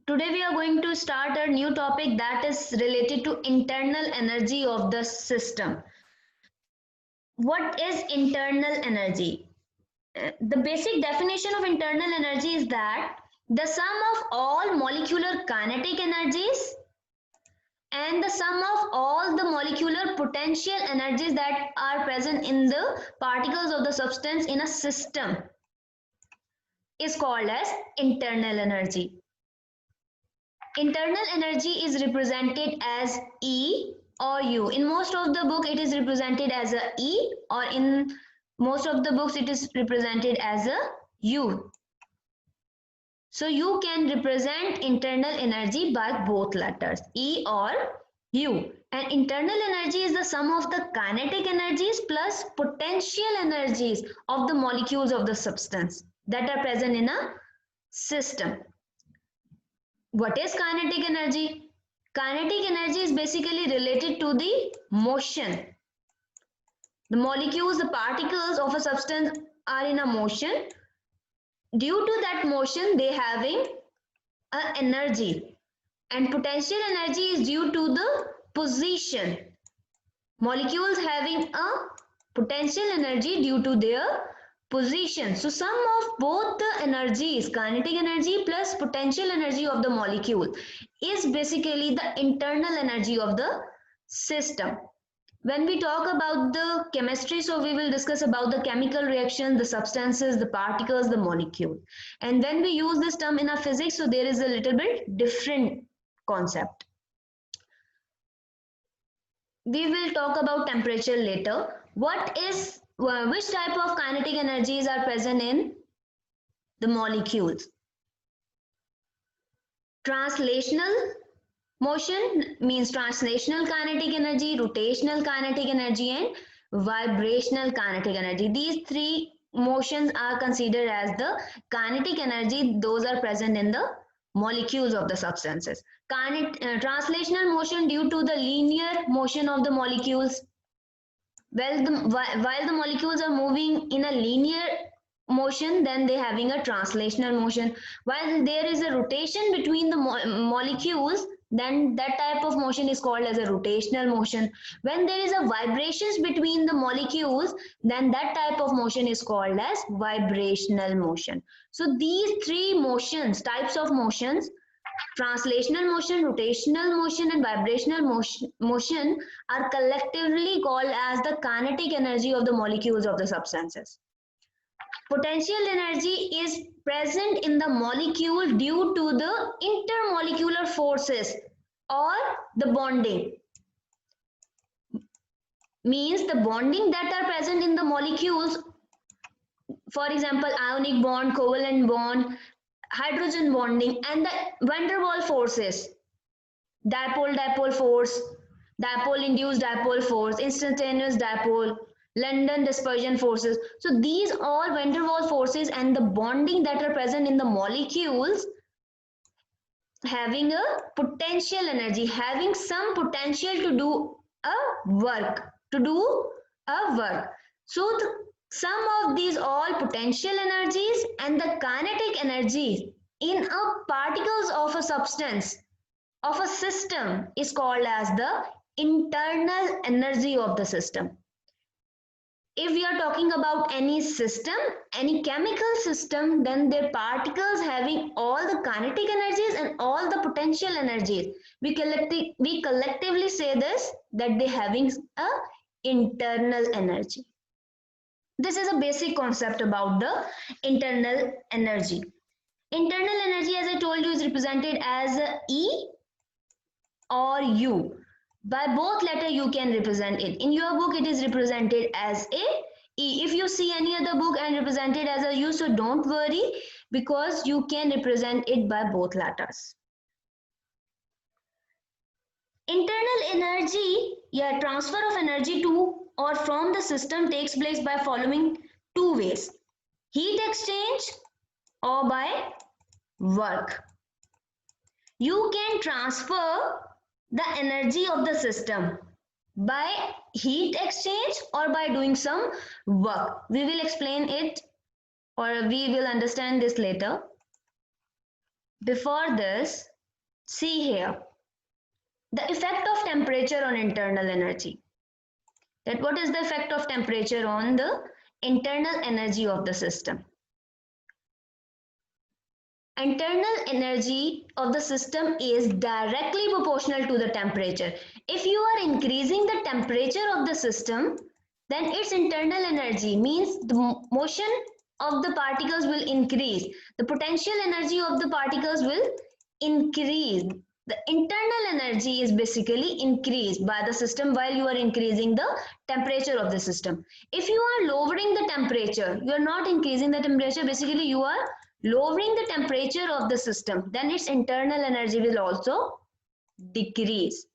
Today we are going to start a new topic that is related to internal energy of the system. What is internal energy? The basic definition of internal energy is that the sum of all molecular kinetic energies and the sum of all the molecular potential energies that are present in the particles of the substance in a system is called as internal energy. Internal energy is represented as E or U. In most of the book it is represented as a E, or in most of the books it is represented as a U. So you can represent internal energy by both letters E or U. And internal energy is the sum of the kinetic energies plus potential energies of the molecules of the substance that are present in a system. What is kinetic energy? Kinetic energy is basically related to the motion. The molecules, the particles of a substance are in a motion. Due to that motion, they having an energy. And potential energy is due to the position. Molecules having a potential energy due to their position. So sum of both the energies, kinetic energy plus potential energy of the molecule, is basically the internal energy of the system. When we talk about the chemistry, so we will discuss about the chemical reaction, the substances, the particles, the molecule. And when we use this term in our physics, so there is a little bit different concept. We will talk about temperature later. Which type of kinetic energies are present in the molecules? Translational motion means translational kinetic energy, rotational kinetic energy, and vibrational kinetic energy. These three motions are considered as the kinetic energy. Those are present in the molecules of the substances. Translational motion due to the linear motion of the molecules. While the molecules are moving in a linear motion, then they having a translational motion. While there is a rotation between the molecules, then that type of motion is called as a rotational motion. When there is a vibrations between the molecules, then that type of motion is called as vibrational motion. So these three motions, types of motions, translational motion, rotational motion, and vibrational motion are collectively called as the kinetic energy of the molecules of the substances. Potential energy is present in the molecule due to the intermolecular forces or the bonding. Means the bonding that are present in the molecules, for example, ionic bond, covalent bond, hydrogen bonding, and the van der Waals forces, dipole force, dipole induced dipole force, instantaneous dipole, London dispersion forces. So these all van der Waals forces and the bonding that are present in the molecules having a potential energy, having some potential to do a work, So the sum of these all potential energies and the kinetic energies in a particles of a substance, of a system, is called as the internal energy of the system. If we are talking about any system, any chemical system, then their particles having all the kinetic energies and all the potential energies. We collectively say this, that they having a internal energy. This is a basic concept about the internal energy. Internal energy, as I told you, is represented as E or U. By both letter you can represent it. In your book it is represented as a E. If you see any other book and represented as a U, so don't worry, because you can represent it by both letters. Internal energy, transfer of energy to or from the system takes place by following two ways: heat exchange or by work. You can transfer the energy of the system by heat exchange or by doing some work. We will explain it, or we will understand this later. Before this, See here, the effect of temperature on internal energy. That what is the effect of temperature on the internal energy of the system? Internal energy of the system is directly proportional to the temperature. If you are increasing the temperature of the system, then its internal energy means the motion of the particles will increase. The potential energy of the particles will increase. The internal energy is basically increased by the system while you are increasing the temperature of the system. If you are lowering the temperature, you are not increasing the temperature, basically you are lowering the temperature of the system, then its internal energy will also decrease.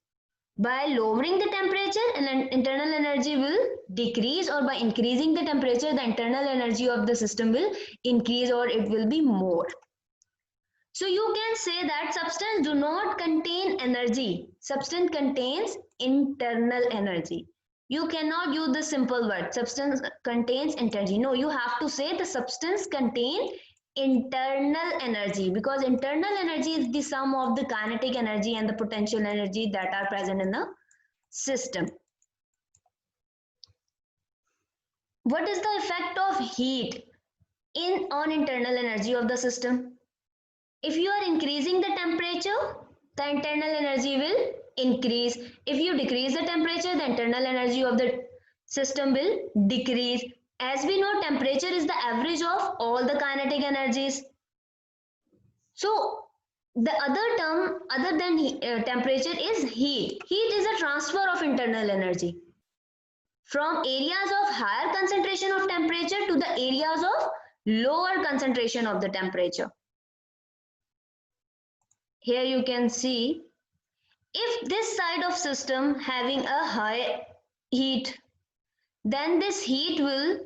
By lowering the temperature, and internal energy will decrease, or by increasing the temperature, the internal energy of the system will increase, or it will be more. So you can say that substance do not contain energy. Substance contains internal energy. You cannot use the simple word substance contains energy. No, you have to say the substance contains internal energy, because internal energy is the sum of the kinetic energy and the potential energy that are present in the system. What is the effect of heat on internal energy of the system? If you are increasing the temperature, the internal energy will increase. If you decrease the temperature, the internal energy of the system will decrease. As we know, temperature is the average of all the kinetic energies. So the other term other than temperature is heat. Heat is a transfer of internal energy from areas of higher concentration of temperature to the areas of lower concentration of the temperature. Here you can see, if this side of system having a high heat, then this heat will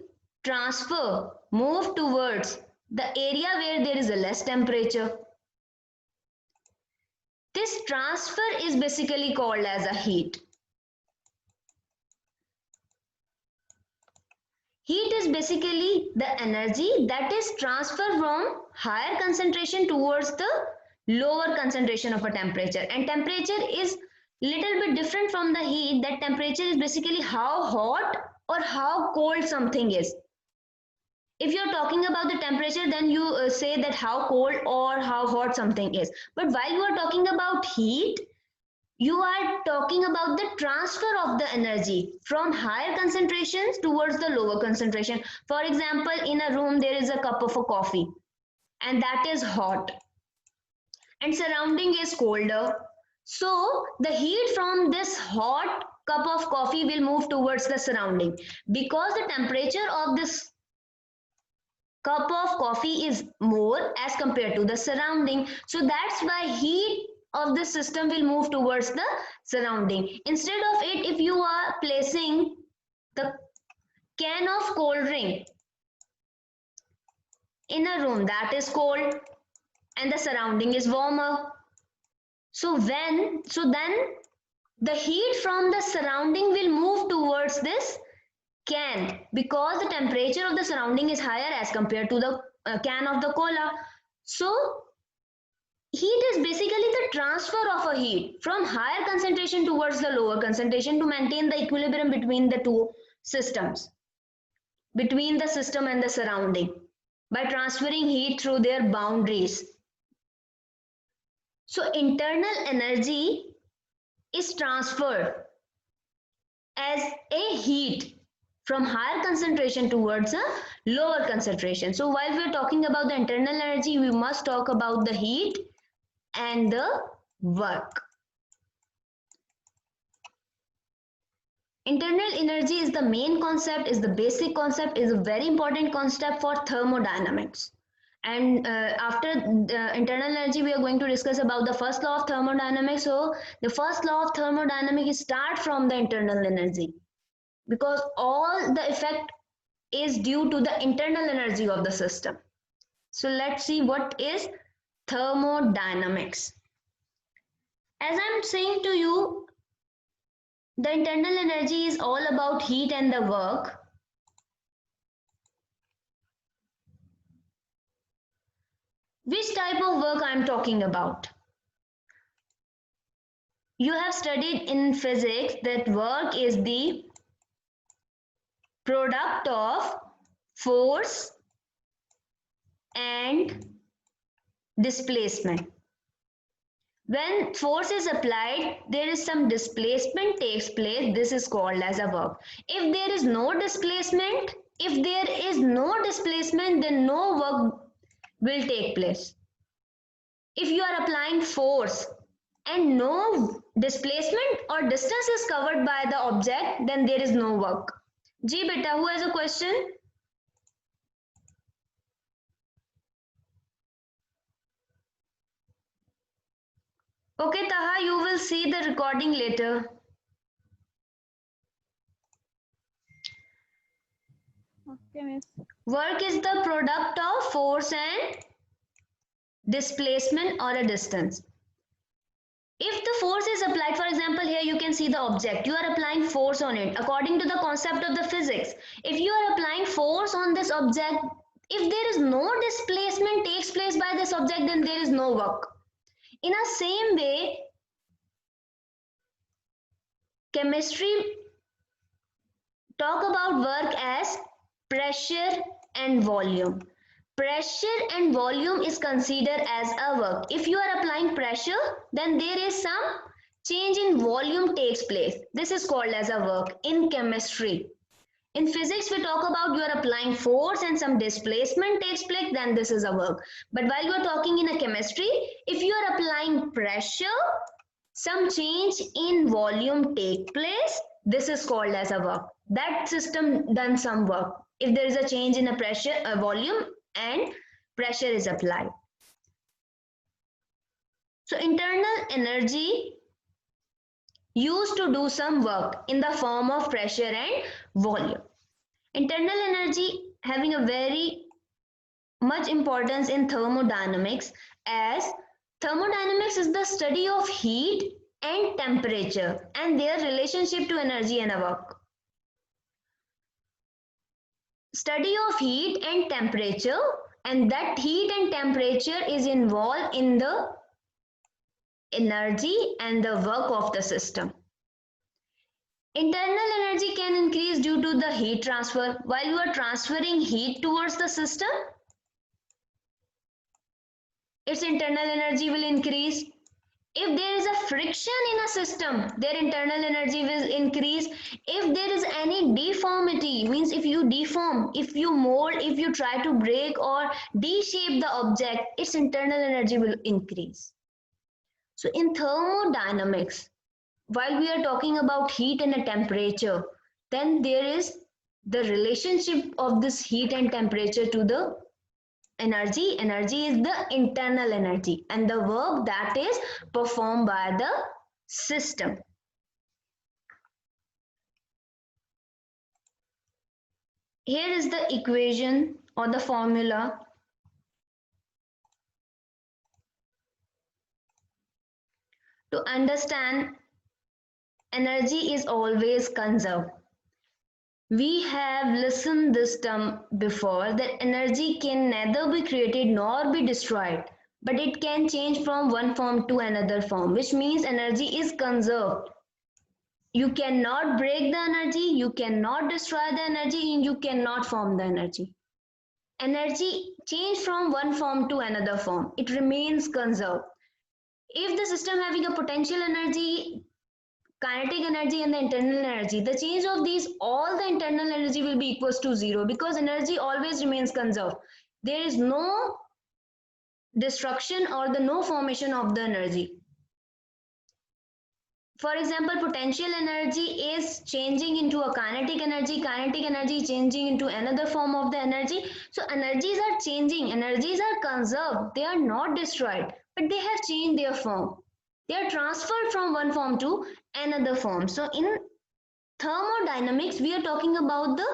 move towards the area where there is a less temperature. This transfer is basically called as a heat. Heat is basically the energy that is transferred from higher concentration towards the lower concentration of a temperature. And temperature is little bit different from the heat. That temperature is basically how hot or how cold something is. If you're talking about the temperature, then you say that how cold or how hot something is. But while you are talking about heat, you are talking about the transfer of the energy from higher concentrations towards the lower concentration. For example, in a room there is a cup of a coffee and that is hot and surrounding is colder. So the heat from this hot cup of coffee will move towards the surrounding, because the temperature of this cup of coffee is more as compared to the surrounding. So that's why heat of the system will move towards the surrounding. Instead of it, if you are placing the can of cold drink in a room that is cold and the surrounding is warmer, so then the heat from the surrounding will move towards this can, because the temperature of the surrounding is higher as compared to the can of the cola. So heat is basically the transfer of a heat from higher concentration towards the lower concentration to maintain the equilibrium between the two systems, between the system and the surrounding, by transferring heat through their boundaries. So internal energy is transferred as a heat from higher concentration towards a lower concentration. So while we are talking about the internal energy, we must talk about the heat and the work. Internal energy is the main concept, is the basic concept, is a very important concept for thermodynamics. And after internal energy, we are going to discuss about the first law of thermodynamics. So the first law of thermodynamics start from the internal energy, because all the effect is due to the internal energy of the system. So let's see what is thermodynamics. As I'm saying to you, the internal energy is all about heat and the work. Which type of work I'm talking about? you have studied in physics that work is the product of force and displacement. When force is applied, there is some displacement takes place. This is called as a work. If there is no displacement, then no work will take place. If you are applying force and no displacement or distance is covered by the object, then there is no work. Ji beta, who has a question? Okay, Taha, you will see the recording later. Okay, miss. Work is the product of force and displacement or a distance. If the force is applied, for example, here you can see the object, you are applying force on it according to the concept of the physics. If you are applying force on this object, if there is no displacement takes place by this object, then there is no work. In a same way, chemistry talk about work as pressure and volume. Pressure and volume is considered as a work. If you are applying pressure, then there is some change in volume takes place. This is called as a work in chemistry. In physics, we talk about you are applying force and some displacement takes place, then this is a work. But while you are talking in a chemistry, if you are applying pressure, some change in volume take place, this is called as a work. That system done some work. If there is a change in a pressure, a volume and pressure is applied. So internal energy used to do some work in the form of pressure and volume. Internal energy having a very much importance in thermodynamics, as thermodynamics is the study of heat and temperature and their relationship to energy and work. Study of heat and temperature, and that heat and temperature is involved in the energy and the work of the system. Internal energy can increase due to the heat transfer. While you are transferring heat towards the system, its internal energy will increase. If there is a friction in a system, their internal energy will increase. If there is any deformity, means if you deform, if you mold, if you try to break or de-shape the object, its internal energy will increase. So in thermodynamics, while we are talking about heat and a temperature, then there is the relationship of this heat and temperature to the energy. Energy is the internal energy and the work that is performed by the system. Here is the equation or the formula. To understand, energy is always conserved. We have listened this term before, that energy can neither be created nor be destroyed, but it can change from one form to another form, which means energy is conserved. You cannot break the energy, you cannot destroy the energy, and you cannot form the energy. Energy change from one form to another form. It remains conserved. If the system having a potential energy, kinetic energy and the internal energy, the change of these, all the internal energy will be equals to zero, because energy always remains conserved. There is no destruction or the no formation of the energy. For example, potential energy is changing into a kinetic energy changing into another form of the energy. So energies are changing, energies are conserved, they are not destroyed, but they have changed their form. They are transferred from one form to another form. So in thermodynamics, we are talking about the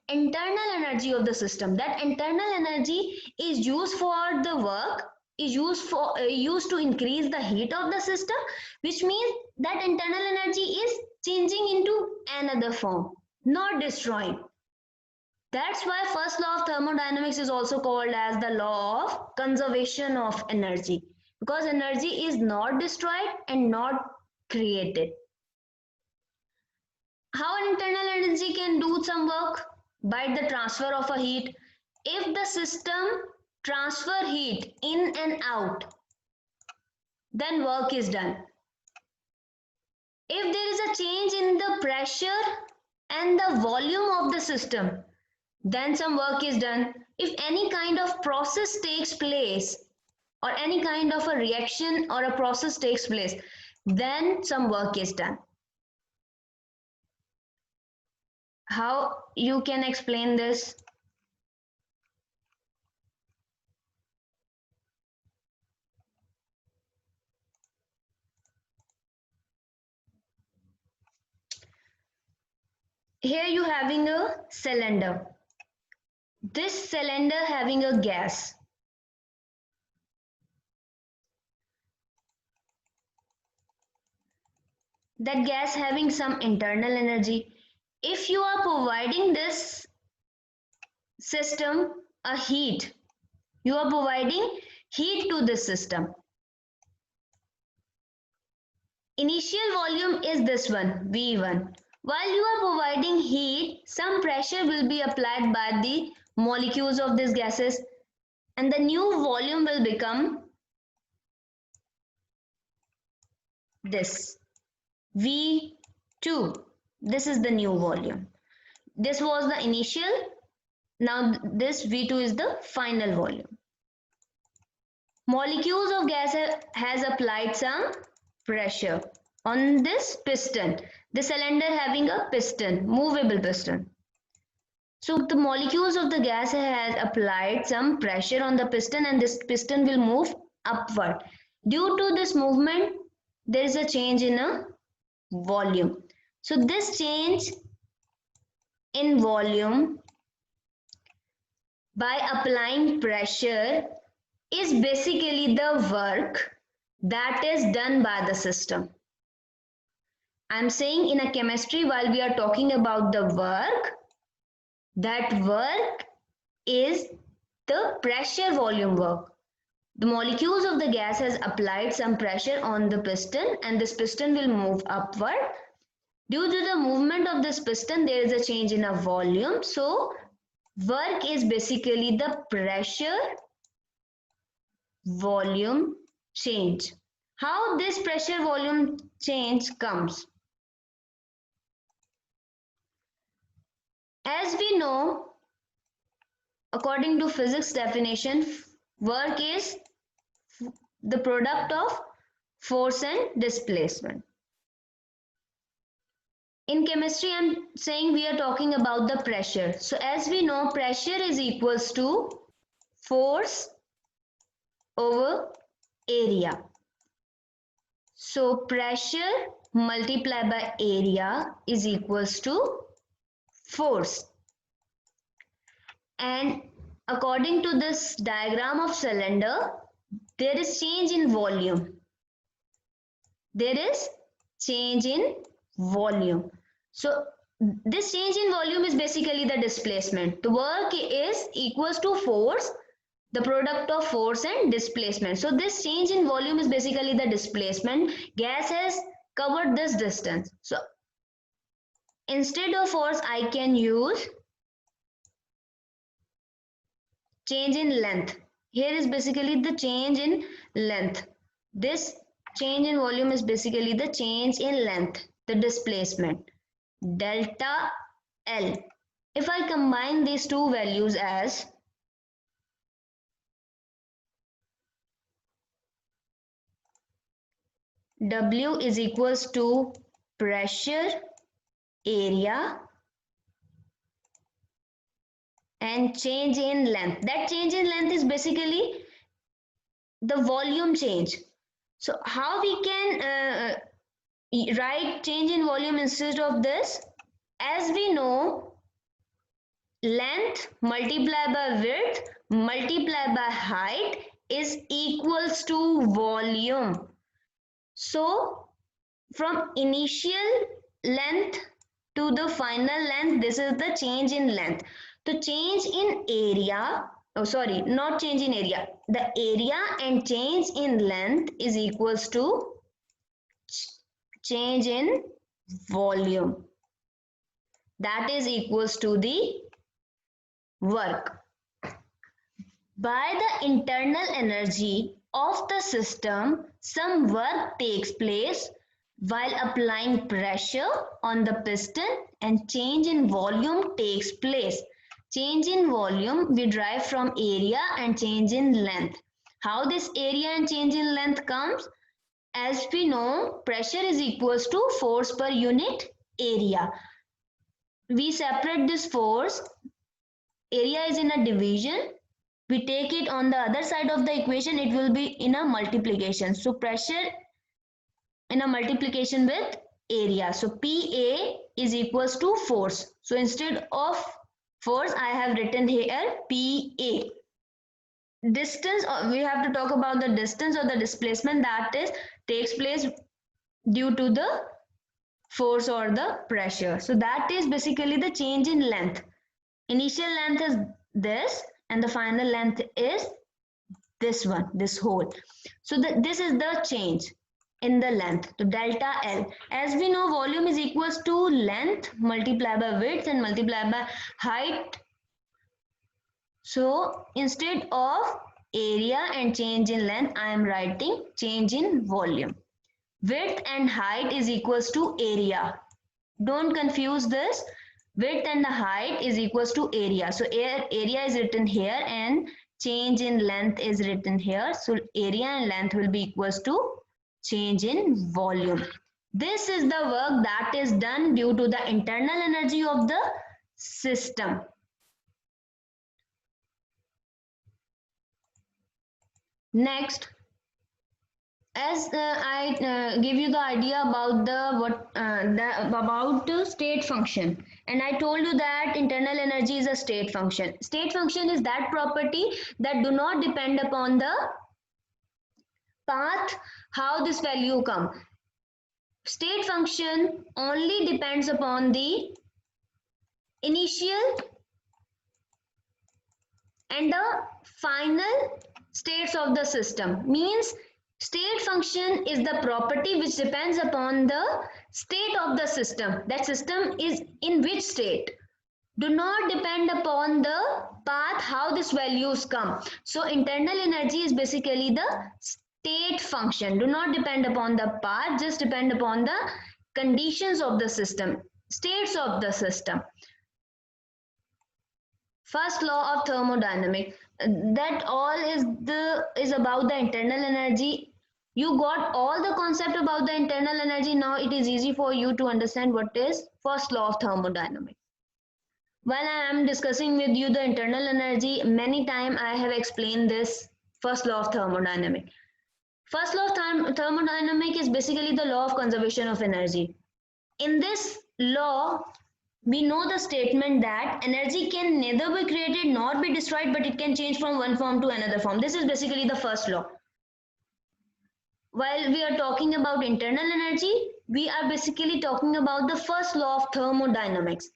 internal energy of the system. That internal energy is used for the work, is used to increase the heat of the system, which means that internal energy is changing into another form, not destroying. That's why first law of thermodynamics is also called as the law of conservation of energy, because energy is not destroyed and not created. How internal energy can do some work? By the transfer of a heat. If the system transfer heat in and out, then work is done. If there is a change in the pressure and the volume of the system, then some work is done. If any kind of process takes place or any kind of a reaction or a process takes place, then some work is done. How you can explain this? Here you having a cylinder. This cylinder having a gas. That gas having some internal energy. If you are providing this system a heat, you are providing heat to this system. Initial volume is this one, V1. While you are providing heat, some pressure will be applied by the molecules of these gases, and the new volume will become this, V2. This is the new volume. This was the initial. Now this V2 is the final volume. Molecules of gas has applied some pressure on this piston. The cylinder having a piston, movable piston. So the molecules of the gas has applied some pressure on the piston, and this piston will move upward. Due to this movement, there is a change in a volume. So this change in volume by applying pressure is basically the work that is done by the system. I'm saying in a chemistry, while we are talking about the work, that work is the pressure volume work. The molecules of the gas has applied some pressure on the piston, and this piston will move upward. Due to the movement of this piston, there is a change in a volume. So work is basically the pressure volume change. How this pressure volume change comes? As we know, according to physics definition, work is the product of force and displacement. In chemistry, I'm saying we are talking about the pressure. So as we know, pressure is equals to force over area. So pressure multiplied by area is equals to force. And according to this diagram of cylinder, there is change in volume. There is change in volume. So this change in volume is basically the displacement. The work is equals to force, the product of force and displacement. So this change in volume is basically the displacement. Gas has covered this distance. So instead of force, I can use change in length. Here is basically the change in length. This change in volume is basically the change in length, the displacement, delta L. If I combine these two values as W is equals to pressure, area, and change in length. That change in length is basically the volume change. So how we can write change in volume instead of this? As we know, length multiplied by width multiplied by height is equals to volume. So from initial length to the final length, this is the change in length. The change in area, oh sorry, not change in area, the area and change in length is equals to change in volume, that is equals to the work. By the internal energy of the system, some work takes place while applying pressure on the piston and change in volume takes place. Change in volume we derive from area and change in length. How this area and change in length comes? As we know, pressure is equals to force per unit area. We separate this force, area is in a division, we take it on the other side of the equation, it will be in a multiplication. So pressure in a multiplication with area. So PA is equals to force. So instead of force, I have written here PA. Distance, we have to talk about the distance or the displacement that is takes place due to the force or the pressure. So that is basically the change in length. Initial length is this and the final length is this one, this whole. So this is the change in the length, to delta L. As we know, volume is equals to length multiplied by width and multiplied by height. So instead of area and change in length, I am writing change in volume. Width and height is equals to area. Don't confuse this. Width and the height is equals to area. So area is written here and change in length is written here. So area and length will be equals to change in volume. This is the work that is done due to the internal energy of the system. Next, as I give you the idea about the state function, and I told you that internal energy is a state function. State function is that property that do not depend upon the path how this value come. State function only depends upon the initial and the final states of the system. Means state function is the property which depends upon the state of the system. That system is in which state. Do not depend upon the path how these values come. So internal energy is basically the state function. Do not depend upon the path, just depend upon the conditions of the system, states of the system. First law of thermodynamics. That all is about the internal energy. You got all the concept about the internal energy. Now it is easy for you to understand what is first law of thermodynamics. While I am discussing with you the internal energy, many times I have explained this first law of thermodynamics. First law of thermodynamics is basically the law of conservation of energy. In this law, we know the statement that energy can neither be created nor be destroyed, but it can change from one form to another form. This is basically the first law. While we are talking about internal energy, we are basically talking about the first law of thermodynamics.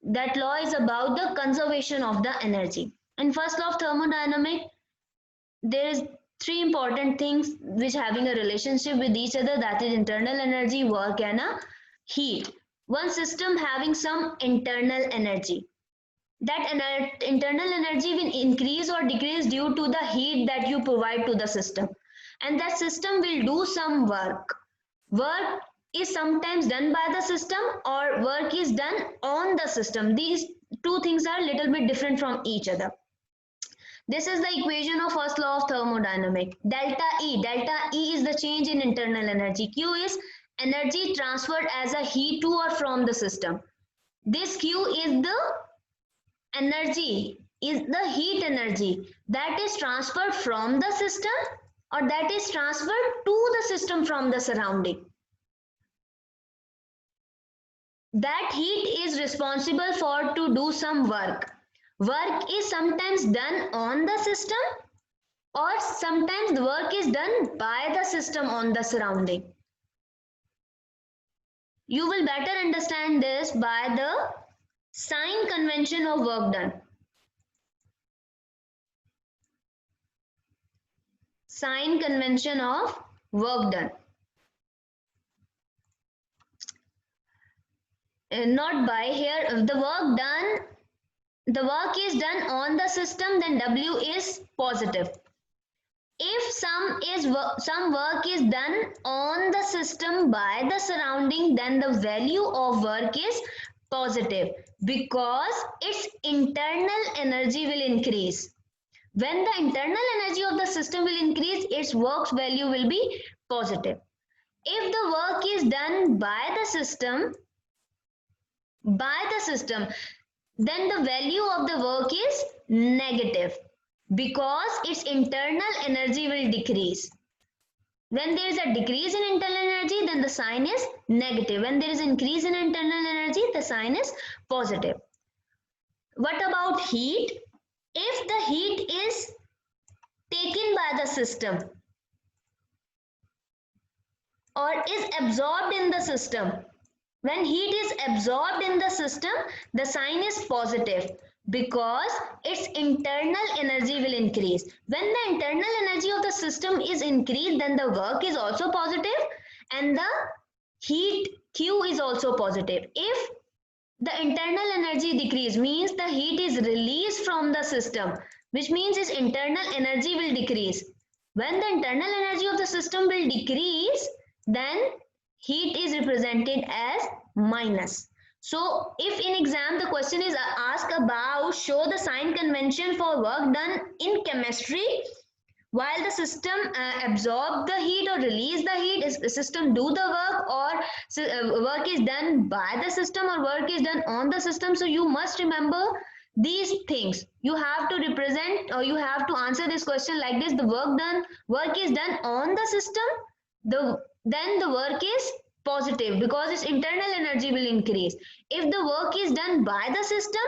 That law is about the conservation of the energy. In first law of thermodynamics, there is three important things which having a relationship with each other, that is internal energy, work and heat. One system having some internal energy. That internal energy will increase or decrease due to the heat that you provide to the system. And that system will do some work. Work is sometimes done by the system or work is done on the system. These two things are a little bit different from each other. This is the equation of first law of thermodynamics. Delta E. Delta E is the change in internal energy. Q is energy transferred as a heat to or from the system. This Q is the energy, is the heat energy that is transferred from the system or that is transferred to the system from the surrounding. That heat is responsible for to do some work. Work is sometimes done on the system or sometimes the work is done by the system on the surrounding. You will better understand this by the sign convention of work done. Sign convention of work done. not by here, the work is done on the system, then W is positive. If some work is done on the system by the surrounding, then the value of work is positive because its internal energy will increase. When the internal energy of the system will increase, its work value will be positive. If the work is done by the system, then the value of the work is negative because its internal energy will decrease. When there is a decrease in internal energy, then the sign is negative. When there is increase in internal energy, the sign is positive. What about heat? If the heat is taken by the system or is absorbed in the system, when heat is absorbed in the system, the sign is positive because its internal energy will increase. When the internal energy of the system is increased, then the work is also positive and the heat Q is also positive. If the internal energy decrease, means the heat is released from the system, which means its internal energy will decrease. When the internal energy of the system will decrease, then heat is represented as minus. So if in exam the question is asked about show the sign convention for work done in chemistry while the system absorb the heat or release the heat, is the system do the work or work is done by the system or work is done on the system. So you must remember these things. You have to represent or you have to answer this question like this: the work is done on the system, then the work is positive because its internal energy will increase. If the work is done by the system,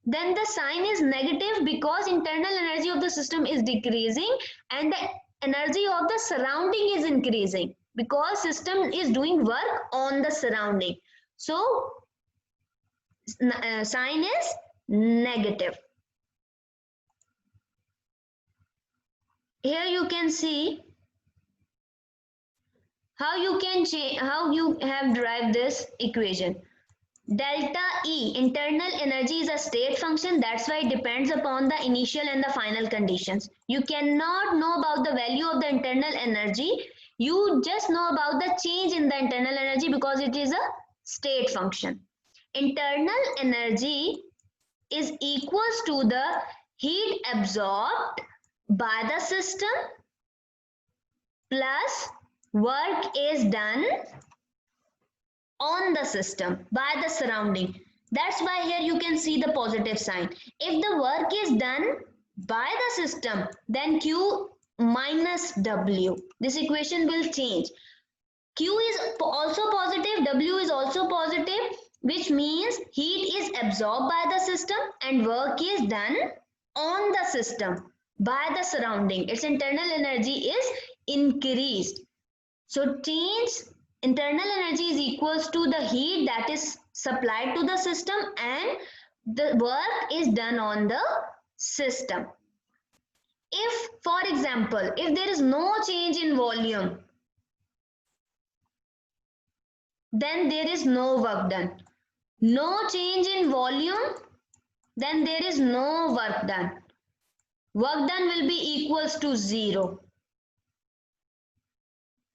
then the sign is negative because internal energy of the system is decreasing and the energy of the surrounding is increasing because system is doing work on the surrounding. So sign is negative. Here you can see how you have derived this equation. Delta E, internal energy, is a state function. That's why it depends upon the initial and the final conditions. You cannot know about the value of the internal energy. You just know about the change in the internal energy because it is a state function. Internal energy is equals to the heat absorbed by the system plus work is done on the system by the surrounding. That's why here you can see the positive sign. If the work is done by the system, then Q minus W. This equation will change. Q is also positive, W is also positive, which means heat is absorbed by the system and work is done on the system by the surrounding. Its internal energy is increased. So change internal energy is equals to the heat that is supplied to the system and the work is done on the system. If, for example, if there is no change in volume, then there is no work done. No change in volume, then there is no work done. Work done will be equals to 0.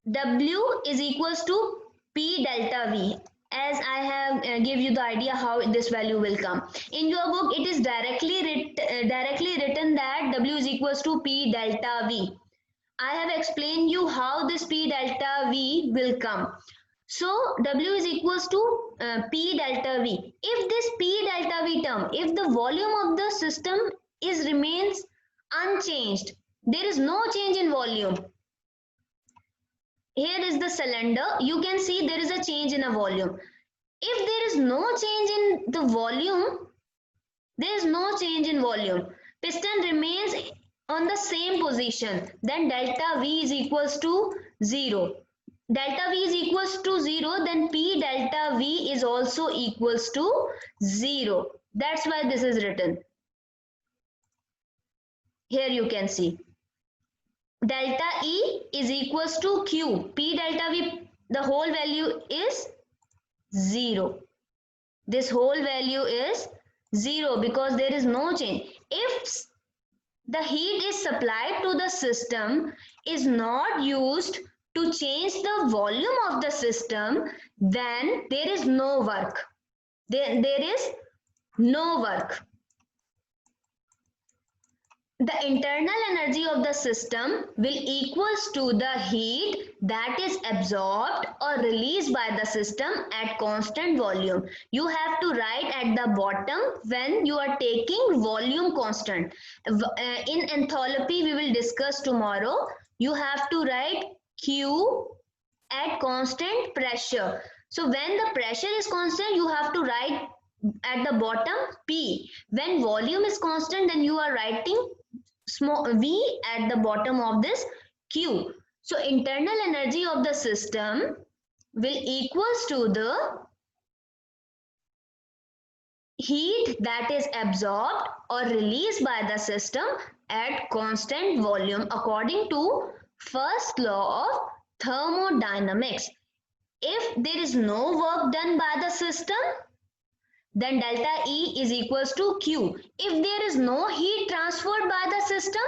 W is equals to P delta V. As I have give you the idea how this value will come. In your book, it is directly written that W is equals to P delta V. I have explained you how this P delta V will come. So W is equals to P delta V. If this P delta V term, if the volume of the system remains unchanged, there is no change in volume. Here is the cylinder. You can see there is a change in a volume. If there is no change in the volume, there is no change in volume. Piston remains on the same position. Then delta V is equals to 0. Delta V is equals to 0. Then P delta V is also equals to 0. That's why this is written. Here you can see. Delta E is equals to Q. P delta V, the whole value is 0. This whole value is 0 because there is no change. If the heat is supplied to the system is not used to change the volume of the system, then there is no work. There is no work. The internal energy of the system will equals to the heat that is absorbed or released by the system at constant volume. You have to write at the bottom when you are taking volume constant. In enthalpy we will discuss tomorrow. You have to write Q at constant pressure. So when the pressure is constant, you have to write at the bottom P. When volume is constant, then you are writing small v at the bottom of this Q. So internal energy of the system will equals to the heat that is absorbed or released by the system at constant volume according to first law of thermodynamics. If there is no work done by the system, then delta E is equals to Q. If there is no heat transferred by the system,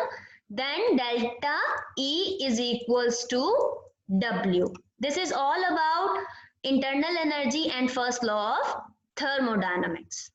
then delta E is equals to W. This is all about internal energy and first law of thermodynamics.